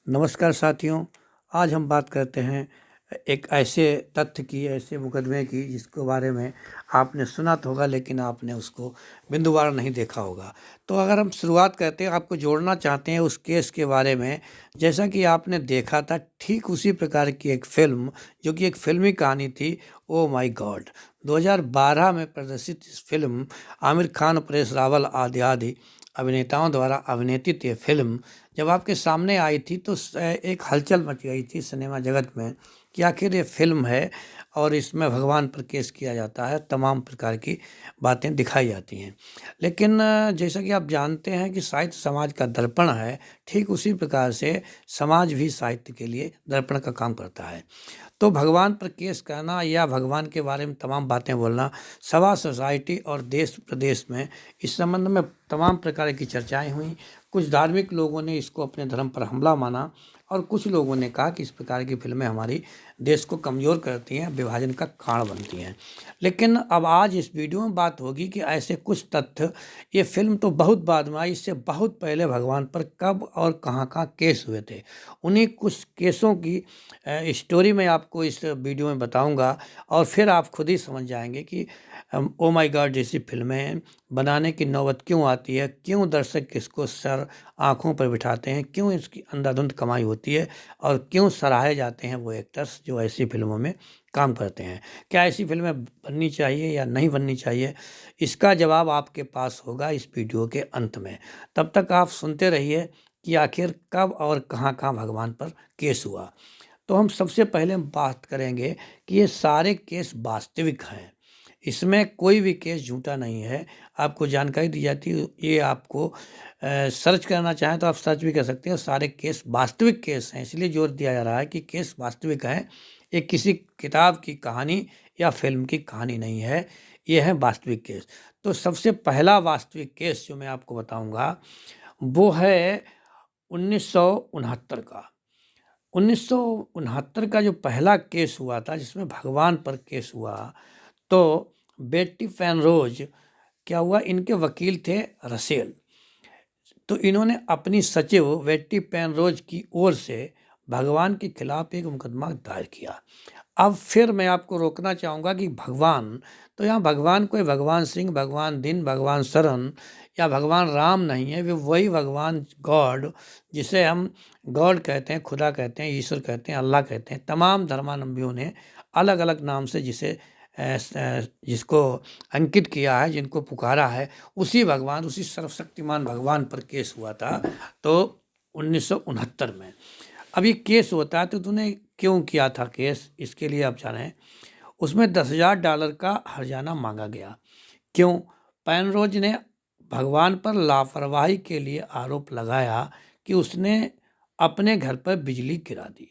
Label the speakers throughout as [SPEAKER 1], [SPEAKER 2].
[SPEAKER 1] नमस्कार साथियों। आज हम बात करते हैं एक ऐसे तथ्य की, ऐसे मुकदमे की जिसके बारे में आपने सुना तो होगा लेकिन आपने उसको बिंदुवार नहीं देखा होगा। तो अगर हम शुरुआत करते हैं, आपको जोड़ना चाहते हैं उस केस के बारे में। जैसा कि आपने देखा था, ठीक उसी प्रकार की एक फ़िल्म, जो कि एक फ़िल्मी कहानी थी, ओ माय गॉड। 2012 में प्रदर्शित इस फ़िल्म, आमिर खान, परेश रावल आदि आदि अभिनेताओं द्वारा अभिनीत ये फ़िल्म जब आपके सामने आई थी तो एक हलचल मच गई थी सिनेमा जगत में कि आखिर ये फिल्म है और इसमें भगवान पर केस किया जाता है, तमाम प्रकार की बातें दिखाई जाती हैं। लेकिन जैसा कि आप जानते हैं कि साहित्य समाज का दर्पण है, ठीक उसी प्रकार से समाज भी साहित्य के लिए दर्पण का काम करता है। तो भगवान पर केस करना या भगवान के बारे में तमाम बातें बोलना, सभा सोसाइटी और देश प्रदेश में इस संबंध में तमाम प्रकार की चर्चाएं हुई। कुछ धार्मिक लोगों ने इसको अपने धर्म पर हमला माना और कुछ लोगों ने कहा कि इस प्रकार की फिल्में हमारी देश को कमज़ोर करती हैं, विभाजन का कारण बनती हैं। लेकिन अब आज इस वीडियो में बात होगी कि ऐसे कुछ तथ्य, ये फिल्म तो बहुत बाद में आई, इससे बहुत पहले भगवान पर कब और कहाँ केस हुए थे। उन्हीं कुछ केसों की स्टोरी मैं आपको इस वीडियो में बताऊंगा और फिर आप खुद ही समझ जाएंगे कि ओ माय गॉड जैसी फिल्में बनाने की नौबत क्यों आती है, क्यों दर्शक इसको सर आँखों पर बिठाते हैं, क्यों इसकी अंधाधुंध कमाई होती है और क्यों सराहे जाते हैं वो एक्टर्स जो ऐसी फिल्मों में काम करते हैं। क्या ऐसी फिल्में बननी चाहिए या नहीं बननी चाहिए, इसका जवाब आपके पास होगा इस वीडियो के अंत में। तब तक आप सुनते रहिए कि आखिर कब और कहाँ भगवान पर केस हुआ। तो हम सबसे पहले बात करेंगे कि ये सारे केस वास्तविक हैं, इसमें कोई भी केस झूठा नहीं है। आपको जानकारी दी जाती है, ये आपको सर्च करना चाहें तो आप सर्च भी कर सकते हैं। सारे केस वास्तविक केस हैं, इसलिए जोर दिया जा रहा है कि केस वास्तविक है। ये किसी किताब की कहानी या फिल्म की कहानी नहीं है, ये है वास्तविक केस। तो सबसे पहला वास्तविक केस जो मैं आपको बताऊंगा वो है 1969 का। 1969 का जो पहला केस हुआ था जिसमें भगवान पर केस हुआ, तो बेट्टी पेनरोज क्या हुआ, इनके वकील थे रसेल। तो इन्होंने अपनी सचिव बेट्टी पेनरोज की ओर से भगवान के खिलाफ एक मुकदमा दायर किया। अब फिर मैं आपको रोकना चाहूँगा कि भगवान, तो यहाँ भगवान कोई भगवान सिंह, भगवान दिन, भगवान शरण या भगवान राम नहीं है। वे वही भगवान गॉड, जिसे हम गॉड कहते हैं, खुदा कहते हैं, ईश्वर कहते हैं, अल्लाह कहते हैं। तमाम धर्मावलंबियों ने अलग अलग नाम से जिसको अंकित किया है, जिनको पुकारा है, उसी भगवान, उसी सर्वशक्तिमान भगवान पर केस हुआ था। तो 1969 में अब ये केस होता है, तो तूने क्यों किया था केस, इसके लिए आप जानें। उसमें $10,000 का हर्जाना मांगा गया। क्यों? पेनरोज ने भगवान पर लापरवाही के लिए आरोप लगाया कि उसने अपने घर पर बिजली गिरा दी।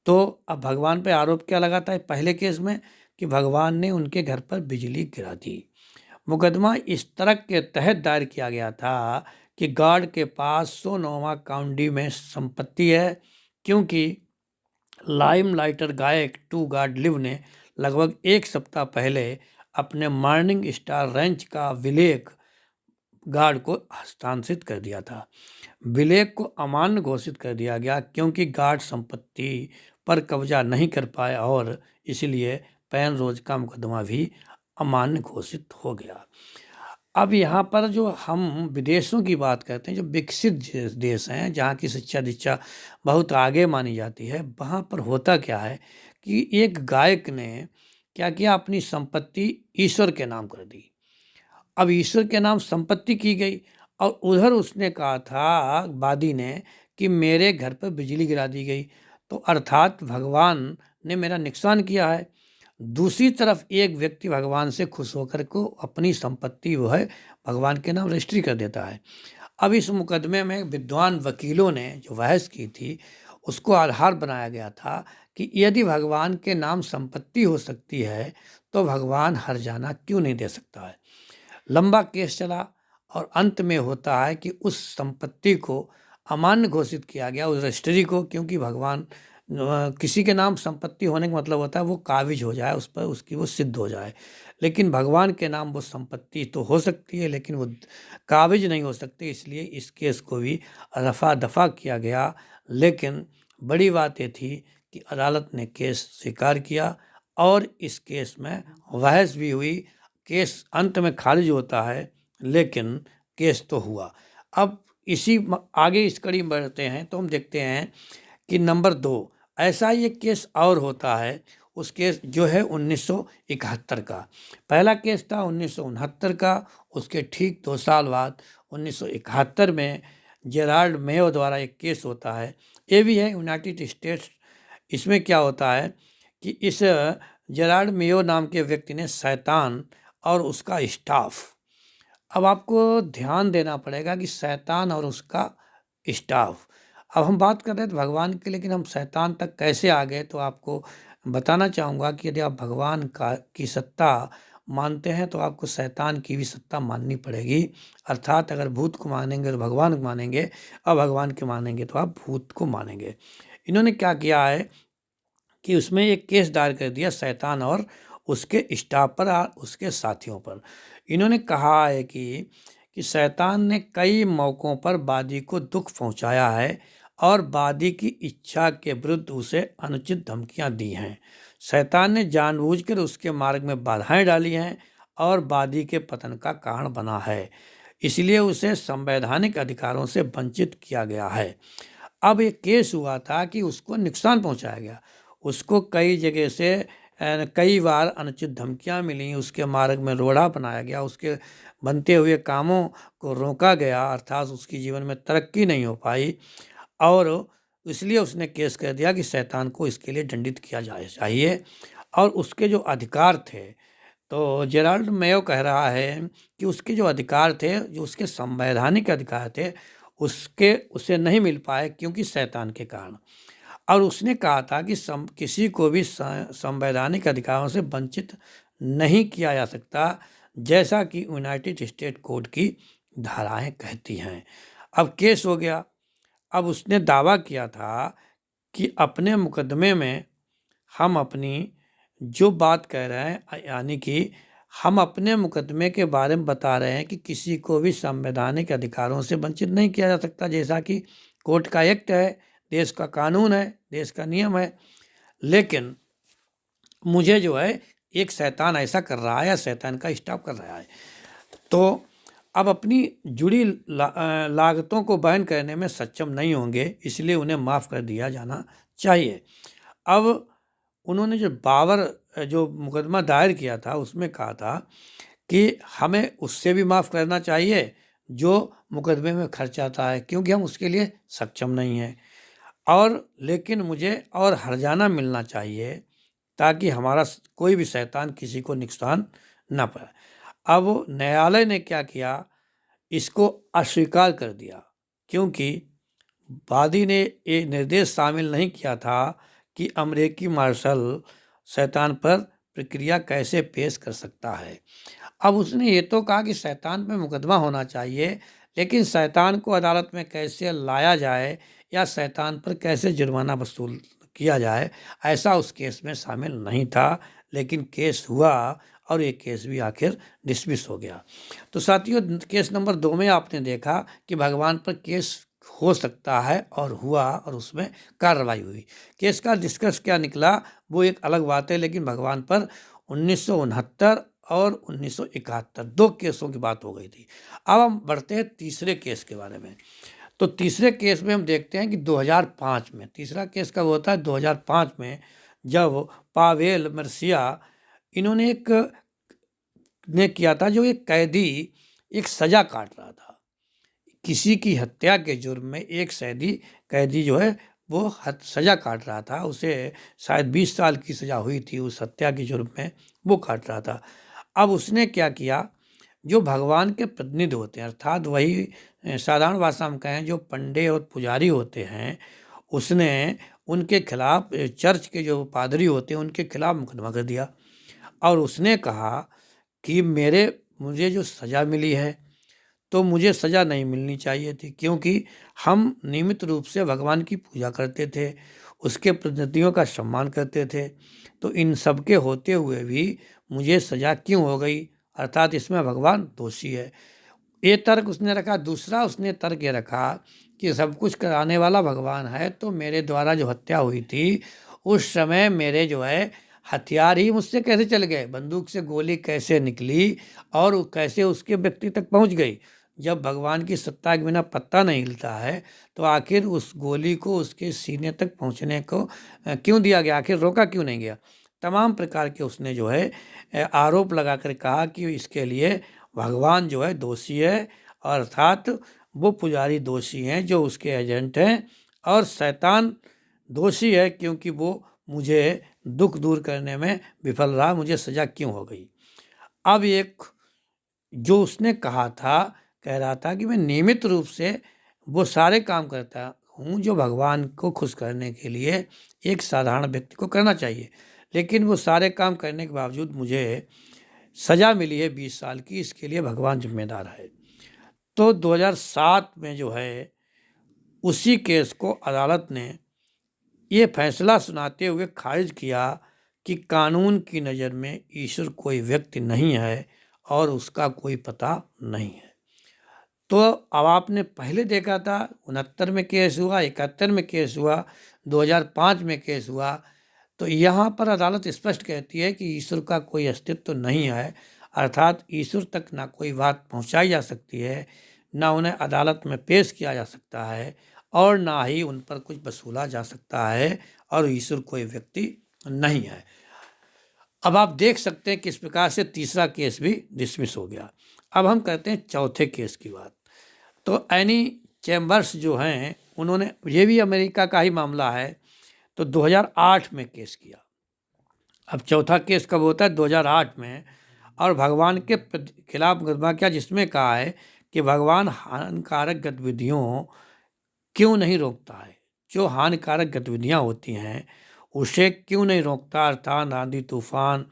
[SPEAKER 1] तो अब भगवान पे आरोप क्या लगा था पहले केस में कि भगवान ने उनके घर पर बिजली गिरा दी। मुकदमा इस तरह के तहत दायर किया गया था कि गार्ड के पास सोनोमा काउंटी में संपत्ति है, क्योंकि लाइमलाइटर गायक टू गॉड लिव ने लगभग एक सप्ताह पहले अपने मॉर्निंग स्टार रेंच का विलेख गार्ड को हस्तांतरित कर दिया था। विलेख को अमान्य घोषित कर दिया गया क्योंकि गार्ड संपत्ति पर कब्जा नहीं कर पाए और इसलिए पेनरोज का मुकदमा भी अमान्य घोषित हो गया। अब यहाँ पर जो हम विदेशों की बात करते हैं, जो विकसित देश हैं, जहाँ की शिक्षा दीक्षा बहुत आगे मानी जाती है, वहाँ पर होता क्या है कि एक गायक ने क्या किया, अपनी संपत्ति ईश्वर के नाम कर दी। अब ईश्वर के नाम संपत्ति की गई और उधर उसने कहा था वादी ने कि मेरे घर पर बिजली गिरा दी गई, तो अर्थात भगवान ने मेरा नुकसान किया है। दूसरी तरफ एक व्यक्ति भगवान से खुश होकर को अपनी संपत्ति वो है भगवान के नाम रजिस्ट्री कर देता है। अब इस मुकदमे में विद्वान वकीलों ने जो बहस की थी, उसको आधार बनाया गया था कि यदि भगवान के नाम संपत्ति हो सकती है तो भगवान हर्जाना क्यों नहीं दे सकता है। लंबा केस चला और अंत में होता है कि उस संपत्ति को अमान्य घोषित किया गया, उस रजिस्ट्री को, क्योंकि भगवान किसी के नाम संपत्ति होने का मतलब होता है वो काबिज हो जाए, उस पर उसकी वो सिद्ध हो जाए। लेकिन भगवान के नाम वो संपत्ति तो हो सकती है लेकिन वो काबिज नहीं हो सकती, इसलिए इस केस को भी रफा दफा किया गया। लेकिन बड़ी बात ये थी कि अदालत ने केस स्वीकार किया और इस केस में बहस भी हुई। केस अंत में खारिज होता है लेकिन केस तो हुआ। अब आगे इस कड़ी में बढ़ते हैं तो हम देखते हैं कि नंबर 2 ऐसा ही एक केस और होता है। उस केस जो है 1971 का। पहला केस था 1969 का। उसके ठीक 2 साल बाद 1971 में जेराल्ड मेयो द्वारा एक केस होता है। ये भी है यूनाइटेड स्टेट्स। इसमें क्या होता है कि इस जेराल्ड मेयो नाम के व्यक्ति ने शैतान और उसका स्टाफ, अब आपको ध्यान देना पड़ेगा कि शैतान और उसका स्टाफ, अब हम बात कर रहे थे भगवान की, लेकिन हम शैतान तक कैसे आ गए तो आपको बताना चाहूँगा कि यदि आप भगवान की सत्ता मानते हैं तो आपको शैतान की भी सत्ता माननी पड़ेगी। अर्थात अगर भूत को मानेंगे तो भगवान को मानेंगे, और भगवान के मानेंगे तो आप भूत को मानेंगे। इन्होंने क्या किया है कि उसमें एक केस दायर कर दिया शैतान और उसके स्टाफ पर और उसके साथियों पर। इन्होंने कहा है कि शैतान ने कई मौक़ों पर वादी को दुख पहुंचाया है और वादी की इच्छा के विरुद्ध उसे अनुचित धमकियां दी हैं। शैतान ने जानबूझकर उसके मार्ग में बाधाएं डाली हैं और वादी के पतन का कारण बना है। इसलिए उसे संवैधानिक अधिकारों से वंचित किया गया है। अब एक केस हुआ था कि उसको नुकसान पहुंचाया गया, उसको कई जगह से कई बार अनुचित धमकियां मिली, उसके मार्ग में रोड़ा बनाया गया, उसके बनते हुए कामों को रोका गया, अर्थात उसकी जीवन में तरक्की नहीं हो पाई। और इसलिए उसने केस कर दिया कि शैतान को इसके लिए दंडित किया जाए चाहिए। और उसके जो अधिकार थे, तो जेराल्ड मेयो कह रहा है कि उसके जो अधिकार थे, जो उसके संवैधानिक अधिकार थे, उसे नहीं मिल पाए क्योंकि शैतान के कारण। और उसने कहा था कि किसी को भी संवैधानिक अधिकारों से वंचित नहीं किया जा सकता, जैसा कि यूनाइटेड स्टेट कोड की धाराएं कहती हैं। अब केस हो गया। अब उसने दावा किया था कि अपने मुकदमे में हम अपनी जो बात कह रहे हैं, यानी कि हम अपने मुकदमे के बारे में बता रहे हैं कि किसी को भी संवैधानिक अधिकारों से वंचित नहीं किया जा सकता, जैसा कि कोर्ट का एक्ट है, देश का कानून है, देश का नियम है। लेकिन मुझे जो है एक शैतान ऐसा कर रहा है या शैतान का स्टाफ कर रहा है, तो अब अपनी जुड़ी लागतों को वहन करने में सक्षम नहीं होंगे, इसलिए उन्हें माफ़ कर दिया जाना चाहिए। अब उन्होंने जो मुकदमा दायर किया था उसमें कहा था कि हमें उससे भी माफ़ करना चाहिए जो मुकदमे में खर्च आता है, क्योंकि हम उसके लिए सक्षम नहीं हैं। और लेकिन मुझे और हर्जाना मिलना चाहिए ताकि हमारा कोई भी शैतान किसी को नुकसान ना पाए। अब न्यायालय ने क्या किया, इसको अस्वीकार कर दिया, क्योंकि वादी ने ये निर्देश शामिल नहीं किया था कि अमेरिकी मार्शल शैतान पर प्रक्रिया कैसे पेश कर सकता है। अब उसने ये तो कहा कि शैतान पे मुकदमा होना चाहिए, लेकिन शैतान को अदालत में कैसे लाया जाए या शैतान पर कैसे जुर्माना वसूल किया जाए, ऐसा उस केस में शामिल नहीं था। लेकिन केस हुआ और ये केस भी आखिर डिसमिस हो गया। तो साथियों, केस नंबर 2 में आपने देखा कि भगवान पर केस हो सकता है और हुआ और उसमें कार्रवाई हुई। केस का निष्कर्ष क्या निकला वो एक अलग बात है, लेकिन भगवान पर 1969 और 1971 2 केसों की बात हो गई थी। अब हम बढ़ते हैं तीसरे केस के बारे में। तो तीसरे केस में हम देखते हैं कि 2005 में, तीसरा केस कब होता है, 2005 में, जब पावेल मर्सिया इन्होंने किया था, जो एक कैदी एक सज़ा काट रहा था किसी की हत्या के जुर्म में। एक कैदी जो है वो सज़ा काट रहा था, उसे शायद 20 साल की सज़ा हुई थी उस हत्या के जुर्म में, वो काट रहा था। अब उसने क्या किया, जो भगवान के प्रतिनिधि होते हैं, अर्थात वही साधारण भाषा में कहें जो पंडे और पुजारी होते हैं, उसने उनके खिलाफ, चर्च के जो पादरी होते हैं उनके खिलाफ मुकदमा कर दिया। और उसने कहा कि मुझे जो सज़ा मिली है तो मुझे सज़ा नहीं मिलनी चाहिए थी, क्योंकि हम नियमित रूप से भगवान की पूजा करते थे, उसके प्रतिनिधियों का सम्मान करते थे। तो इन सब के होते हुए भी मुझे सज़ा क्यों हो गई, अर्थात इसमें भगवान दोषी है। ये तर्क उसने रखा। दूसरा उसने तर्क ये रखा कि सब कुछ कराने वाला भगवान है, तो मेरे द्वारा जो हत्या हुई थी उस समय मेरे जो है हथियार ही मुझसे कैसे चल गए, बंदूक से गोली कैसे निकली और कैसे उसके व्यक्ति तक पहुंच गई। जब भगवान की सत्ता के बिना पत्ता नहीं हिलता है तो आखिर उस गोली को उसके सीने तक पहुंचने को क्यों दिया गया, आखिर रोका क्यों नहीं गया। तमाम प्रकार के उसने जो है आरोप लगा कर कहा कि इसके लिए भगवान जो है दोषी है, अर्थात वो पुजारी दोषी हैं जो उसके एजेंट हैं, और शैतान दोषी है क्योंकि वो मुझे दुख दूर करने में विफल रहा, मुझे सज़ा क्यों हो गई। अब एक जो उसने कहा था, कह रहा था कि मैं नियमित रूप से वो सारे काम करता हूँ जो भगवान को खुश करने के लिए एक साधारण व्यक्ति को करना चाहिए, लेकिन वो सारे काम करने के बावजूद मुझे सज़ा मिली है 20 साल की, इसके लिए भगवान जिम्मेदार है। तो 2007 में जो है उसी केस को अदालत ने ये फैसला सुनाते हुए खारिज किया कि कानून की नज़र में ईश्वर कोई व्यक्ति नहीं है और उसका कोई पता नहीं है। तो अब आपने पहले देखा था 69 में केस हुआ, 71 में केस हुआ, 2005 में केस हुआ। तो यहाँ पर अदालत स्पष्ट कहती है कि ईश्वर का कोई अस्तित्व तो नहीं है, अर्थात ईश्वर तक ना कोई बात पहुँचाई जा सकती है, ना उन्हें अदालत में पेश किया जा सकता है और ना ही उन पर कुछ वसूला जा सकता है, और ईश्वर कोई व्यक्ति नहीं है। अब आप देख सकते हैं किस प्रकार से तीसरा केस भी डिसमिस हो गया। अब हम करते हैं चौथे केस की बात। तो एनी चैम्बर्स जो हैं उन्होंने, ये भी अमेरिका का ही मामला है, तो 2008 में केस किया। अब चौथा केस कब होता है? 2008 में। और भगवान के खिलाफ मुकदमा किया जिसमें कहा है कि भगवान हानिकारक गतिविधियों क्यों नहीं रोकता है, जो हानिकारक गतिविधियां होती हैं उसे क्यों नहीं रोकता, अर्थात आंधी तूफान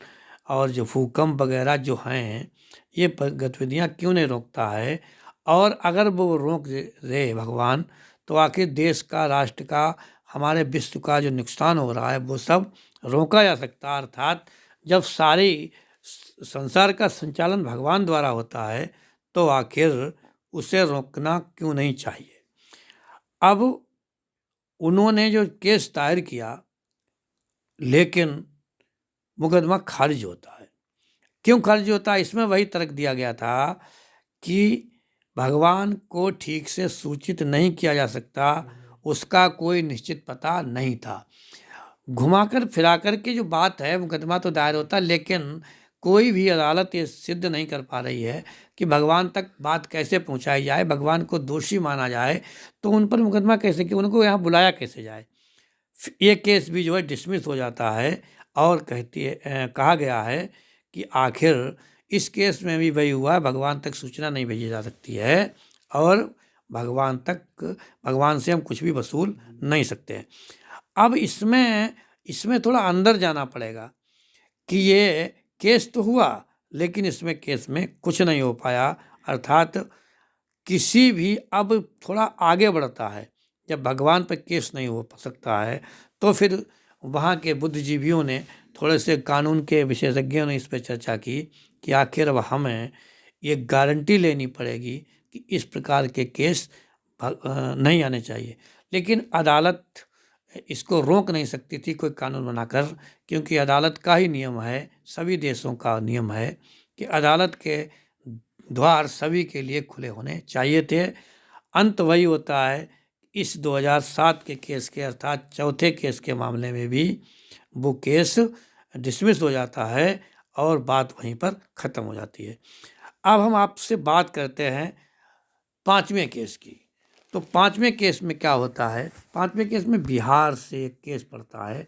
[SPEAKER 1] और जो भूकंप वगैरह जो हैं ये गतिविधियां क्यों नहीं रोकता है। और अगर वो रोक रहे भगवान, तो आखिर देश का, राष्ट्र का, हमारे विश्व का जो नुकसान हो रहा है वो सब रोका जा सकता है। अर्थात जब सारी संसार का संचालन भगवान द्वारा होता है तो आखिर उसे रोकना क्यों नहीं चाहिए। अब उन्होंने जो केस दायर किया, लेकिन मुकदमा खारिज होता है। क्यों खारिज होता है? इसमें वही तर्क दिया गया था कि भगवान को ठीक से सूचित नहीं किया जा सकता, उसका कोई निश्चित पता नहीं था। घुमाकर फिराकर के जो बात है, मुकदमा तो दायर होता, लेकिन कोई भी अदालत ये सिद्ध नहीं कर पा रही है कि भगवान तक बात कैसे पहुंचाई जाए, भगवान को दोषी माना जाए तो उन पर मुकदमा कैसे, कि उनको यहाँ बुलाया कैसे जाए। ये केस भी जो है डिसमिस हो जाता है और कहा गया है कि आखिर इस केस में भी वही हुआ, भगवान तक सूचना नहीं भेजी जा सकती है और भगवान से हम कुछ भी वसूल नहीं सकते हैं। अब इसमें थोड़ा अंदर जाना पड़ेगा कि ये केस तो हुआ, लेकिन इसमें केस में कुछ नहीं हो पाया, अर्थात किसी भी, अब थोड़ा आगे बढ़ता है। जब भगवान पर केस नहीं हो सकता है तो फिर वहाँ के बुद्धिजीवियों ने, थोड़े से कानून के विशेषज्ञों ने इस पर चर्चा की कि आखिर अब हमें ये गारंटी लेनी पड़ेगी कि इस प्रकार के केस नहीं आने चाहिए। लेकिन अदालत इसको रोक नहीं सकती थी कोई कानून बनाकर, क्योंकि अदालत का ही नियम है, सभी देशों का नियम है कि अदालत के द्वार सभी के लिए खुले होने चाहिए थे। अंत वही होता है, इस 2007 के केस के, अर्थात चौथे केस के मामले में भी वो केस डिसमिस हो जाता है और बात वहीं पर ख़त्म हो जाती है। अब हम आपसे बात करते हैं पाँचवें केस की। तो पाँचवें केस में क्या होता है? पाँचवें केस में बिहार से एक केस पड़ता है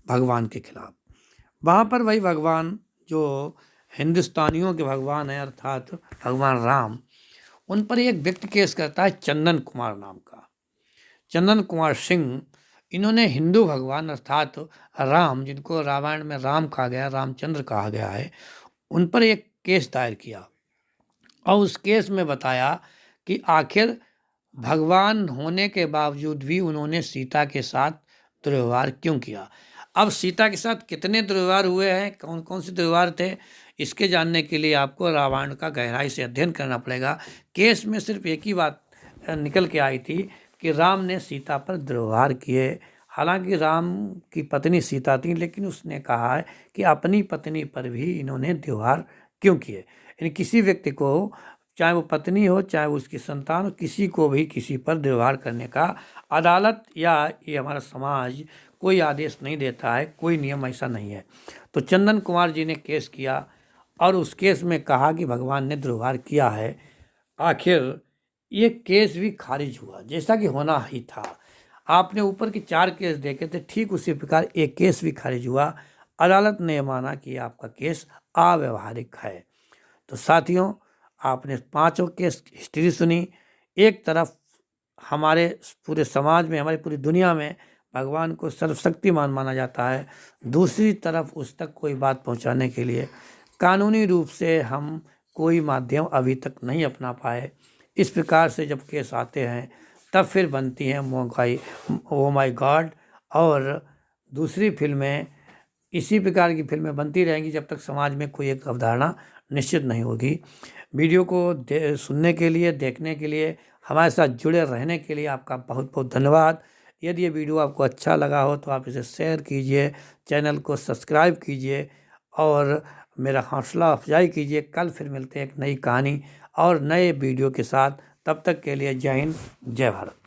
[SPEAKER 1] भगवान के खिलाफ। वहाँ पर वही भगवान जो हिंदुस्तानियों के भगवान हैं, अर्थात भगवान राम, उन पर एक व्यक्ति केस करता है चंदन कुमार नाम का, चंदन कुमार सिंह। इन्होंने हिंदू भगवान अर्थात राम, जिनको रामायण में राम कहा गया, रामचंद्र कहा गया है, उन पर एक केस दायर किया और उस केस में बताया कि आखिर भगवान होने के बावजूद भी उन्होंने सीता के साथ दुर्व्यवहार क्यों किया। अब सीता के साथ कितने दुर्व्यवहार हुए हैं, कौन कौन से दुर्व्यवहार थे, इसके जानने के लिए आपको रामायण का गहराई से अध्ययन करना पड़ेगा। केस में सिर्फ एक ही बात निकल के आई थी कि राम ने सीता पर दुर्व्यवहार किए। हालांकि राम की पत्नी सीता थी, लेकिन उसने कहा है कि अपनी पत्नी पर भी इन्होंने दुर्व्यवहार क्यों किए। यानी किसी व्यक्ति को, चाहे वो पत्नी हो चाहे उसकी संतान हो, किसी को भी किसी पर दुर्व्यवहार करने का अदालत या ये हमारा समाज कोई आदेश नहीं देता है, कोई नियम ऐसा नहीं है। तो चंदन कुमार जी ने केस किया और उस केस में कहा कि भगवान ने दुर्व्यवहार किया है। आखिर ये केस भी खारिज हुआ, जैसा कि होना ही था। आपने ऊपर के 4 केस देखे थे, ठीक उसी प्रकार एक केस भी खारिज हुआ। अदालत ने माना कि आपका केस अव्यवहारिक है। तो साथियों, आपने 5 केस हिस्ट्री सुनी। एक तरफ हमारे पूरे समाज में, हमारी पूरी दुनिया में भगवान को सर्वशक्तिमान माना जाता है, दूसरी तरफ उस तक कोई बात पहुंचाने के लिए कानूनी रूप से हम कोई माध्यम अभी तक नहीं अपना पाए। इस प्रकार से जब केस आते हैं तब फिर बनती हैं ओ माई गॉड और दूसरी फिल्में। इसी प्रकार की फिल्में बनती रहेंगी जब तक समाज में कोई एक अवधारणा निश्चित नहीं होगी। वीडियो को सुनने के लिए, देखने के लिए, हमारे साथ जुड़े रहने के लिए आपका बहुत बहुत धन्यवाद। यदि ये वीडियो आपको अच्छा लगा हो तो आप इसे शेयर कीजिए, चैनल को सब्सक्राइब कीजिए और मेरा हौसला अफजाई कीजिए। कल फिर मिलते हैं एक नई कहानी और नए वीडियो के साथ। तब तक के लिए जय हिंद, जय भारत।